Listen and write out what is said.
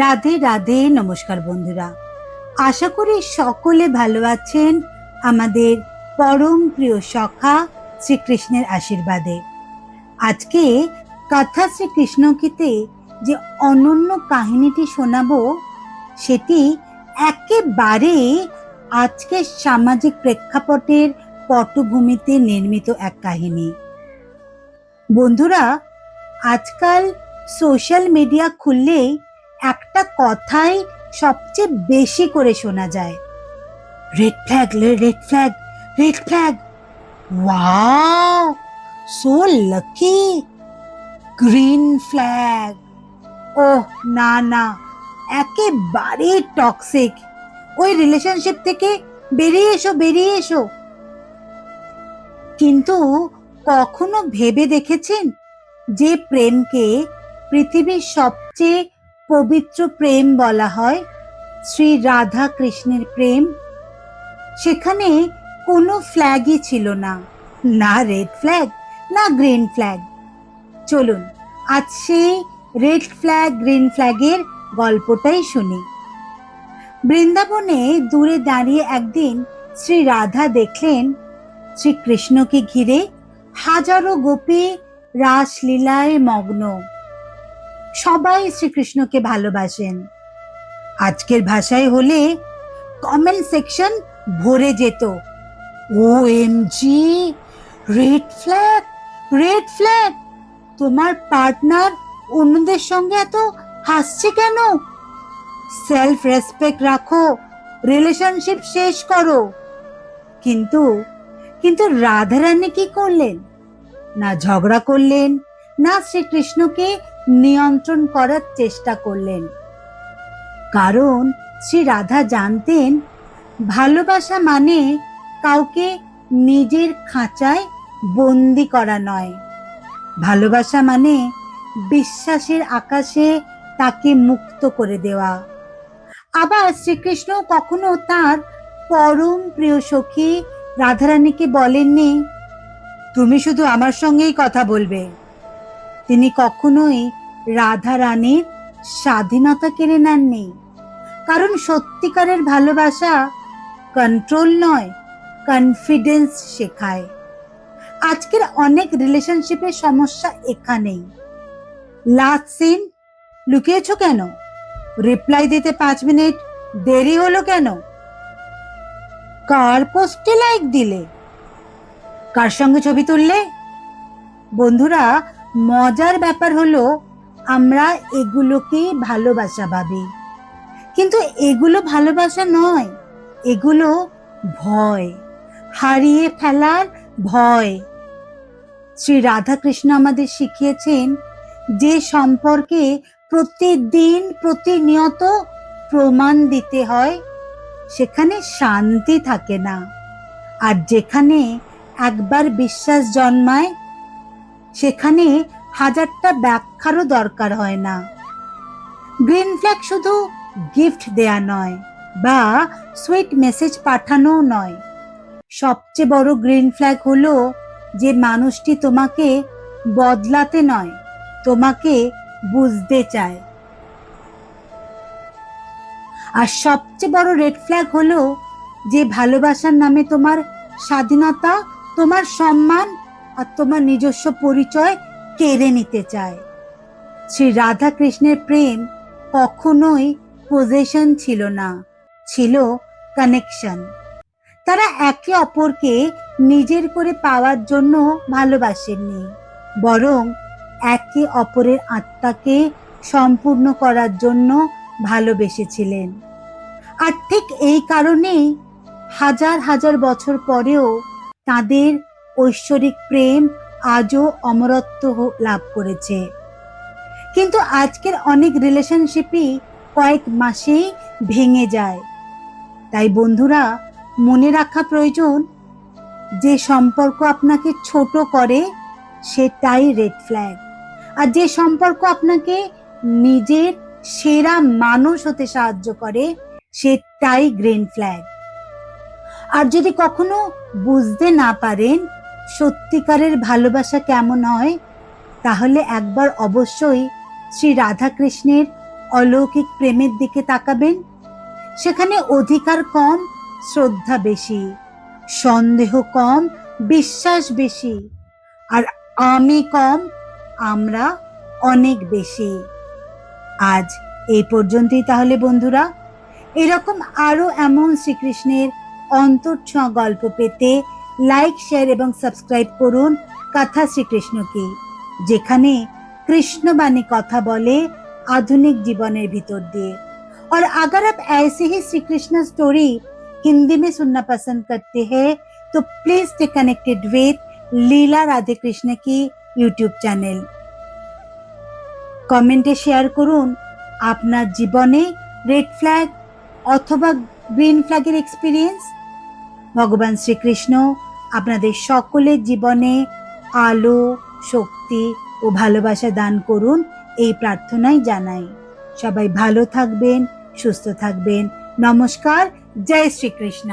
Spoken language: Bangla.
রাধে রাধে। নমস্কার বন্ধুরা, আশা করি সকলে ভালো আছেন আমাদের পরম প্রিয় সখা শ্রীকৃষ্ণের আশীর্বাদে। আজকে কথা শ্রীকৃষ্ণকীতে যে অনন্য কাহিনীটি শোনাবো সেটি একেবারে আজকের সামাজিক প্রেক্ষাপটের পটভূমিতে নির্মিত এক কাহিনী। বন্ধুরা, আজকাল সোশ্যাল মিডিয়া খুললেই একটা কথাই সবচেয়ে বেশি করে শোনা যায়, red flag, red flag, red flag. Wow, so lucky. Green flag, oh না না, একেবারে টক্সিক। ওই রিলেশনশিপ থেকে বেরিয়ে এসো, বেরিয়ে এসো। কিন্তু কখনো ভেবে দেখেছেন যে প্রেমকে পৃথিবীর সবচেয়ে পবিত্র প্রেম বলা হয়, শ্রী রাধা কৃষ্ণের প্রেম, সেখানে কোনো ফ্ল্যাগই ছিল না, না রেড ফ্ল্যাগ না গ্রিন ফ্ল্যাগ। চলুন আজ সেই রেড ফ্ল্যাগ গ্রিন ফ্ল্যাগের গল্পটাই শুনি। বৃন্দাবনে দূরে দাঁড়িয়ে একদিন শ্রী রাধা দেখলেন শ্রীকৃষ্ণকে ঘিরে হাজারো গোপী রাসলীলায় মগ্ন। সবাই শ্রীকৃষ্ণকে ভালোবাসেন। আজকের ভাষায় হলে কমেন্ট সেকশন ভরে যেত, OMG, red flag, red flag. তোমার পার্টনার অন্যদের সঙ্গে এত হাসছে কেন? সেলফ রেসপেক্ট রাখো, রিলেশনশিপ শেষ করো। কিন্তু কিন্তু রাধারানী কি করলেন? না ঝগড়া করলেন, না শ্রীকৃষ্ণকে নিয়ন্ত্রণ করার চেষ্টা করলেন। কারণ শ্রী রাধা জানতেন, ভালোবাসা মানে কাউকে নিজের খাঁচায় বন্দি করা নয়। ভালোবাসা মানে বিশ্বাসের আকাশে তাকে মুক্ত করে দেওয়া। আবার শ্রীকৃষ্ণ কখনো তার পরম প্রিয় সখী রাধারানীকে বলেননি, তুমি শুধু আমার সঙ্গেই কথা বলবে। তিনি কখনোই রাধারানীর স্বাধীনতা কেড়ে নেননি। কারণ সত্যিকারের ভালোবাসা কন্ট্রোল নয়, কনফিডেন্স শেখায়। আজকের অনেক রিলেশনশিপের সমস্যা এখানেই। লাস্ট সিন, লুকিয়েছো কেন? রিপ্লাই দিতে 5 মিনিট দেরি হলো কেন? কার পোস্টে লাইক দিলে? কার সঙ্গে ছবি তুললে? বন্ধুরা, মজার ব্যাপার হলো আমরা এগুলোকেই ভালোবাসা ভাবি, কিন্তু এগুলো ভালোবাসা নয়, এগুলো ভয়, হারিয়ে ফেলার ভয়। শ্রী রাধাকৃষ্ণ আমাদের শিখিয়েছেন, যে সম্পর্কে প্রতিদিন প্রতিনিয়ত প্রমাণ দিতে হয় সেখানে শান্তি থাকে না। আর যেখানে একবার বিশ্বাস জন্মায় সেখানে হাজারটা ব্যাখ্যারও দরকার হয় না। গ্রিন ফ্ল্যাগ শুধু গিফট দেয়া নয় বা সুইট মেসেজ পাঠানো নয়। সবচেয়ে বড় গ্রিন ফ্ল্যাগ হলো যে মানুষটি তোমাকে বদলাতে নয়, তোমাকে বুঝতে চায়। আর সবচেয়ে বড় রেড ফ্ল্যাগ হলো যে ভালোবাসার নামে তোমার স্বাধীনতা, তোমার সম্মান আর তোমার নিজস্ব পরিচয় কেড়ে নিতে চায়। শ্রী রাধা কৃষ্ণের প্রেম কখনোই পজেশন ছিল না, ছিল কানেকশন। তারা একে অপরকে নিজের করে পাওয়ার জন্য ভালোবাসেননি, বরং একে অপরের আত্মাকে সম্পূর্ণ করার জন্য ভালোবেসেছিলেন। আর ঠিক এই কারণেই হাজার হাজার বছর পরেও তাদের ঐশ্বরিক প্রেম আজও অমরত্ব লাভ করেছে। কিন্তু আজকের অনেক রিলেশনশিপই কয়েক মাসেই ভেঙে যায়। তাই বন্ধুরা, মনে রাখা প্রয়োজন, যে সম্পর্ক আপনাকে ছোট করে সেটাই রেড ফ্ল্যাগ, আর যে সম্পর্ক আপনাকে নিজের সেরা মানুষ হতে সাহায্য করে সেটাই গ্রিন ফ্ল্যাগ। আর যদি কখনো বুঝতে না পারেন সত্যিকারের ভালোবাসা কেমন হয়, তাহলে একবার অবশ্যই শ্রী রাধাকৃষ্ণের অলৌকিক প্রেমের দিকে তাকাবেন। সেখানে অধিকার কম, শ্রদ্ধা বেশি, সন্দেহ কম, বিশ্বাস বেশি, আর আমি কম, আমরা অনেক বেশি। আজ এই পর্যন্তই তাহলে বন্ধুরা। এরকম আরো এমন শ্রীকৃষ্ণের অন্তরছোঁয়া গল্প পেতে লাইক, শেয়ার এবং সাবস্ক্রাইব করুন কথা শ্রীকৃষ্ণকে, যেখানে कृष्णवाणी কথা বলে आधुनिक जीवনের ভিতর দিয়ে। और अगर आप ऐसे ही श्री कृष्ण स्टोरी हिंदी में सुनना पसंद करते हैं तो प्लीज स्टे कनेक्टेड विद लीला राधे कृष्ण की यूट्यूब चैनल। কমেন্টে শেয়ার করুন আপনার জীবনে রেড ফ্ল্যাগ অথবা গ্রিন ফ্ল্যাগের এক্সপিরিয়েন্স। ভগবান শ্রীকৃষ্ণ আপনাদের সকলের জীবনে আলো, শক্তি ও ভালোবাসা দান করুন, এই প্রার্থনাই জানাই। সবাই ভালো থাকবেন, সুস্থ থাকবেন। নমস্কার, জয় শ্রীকৃষ্ণ।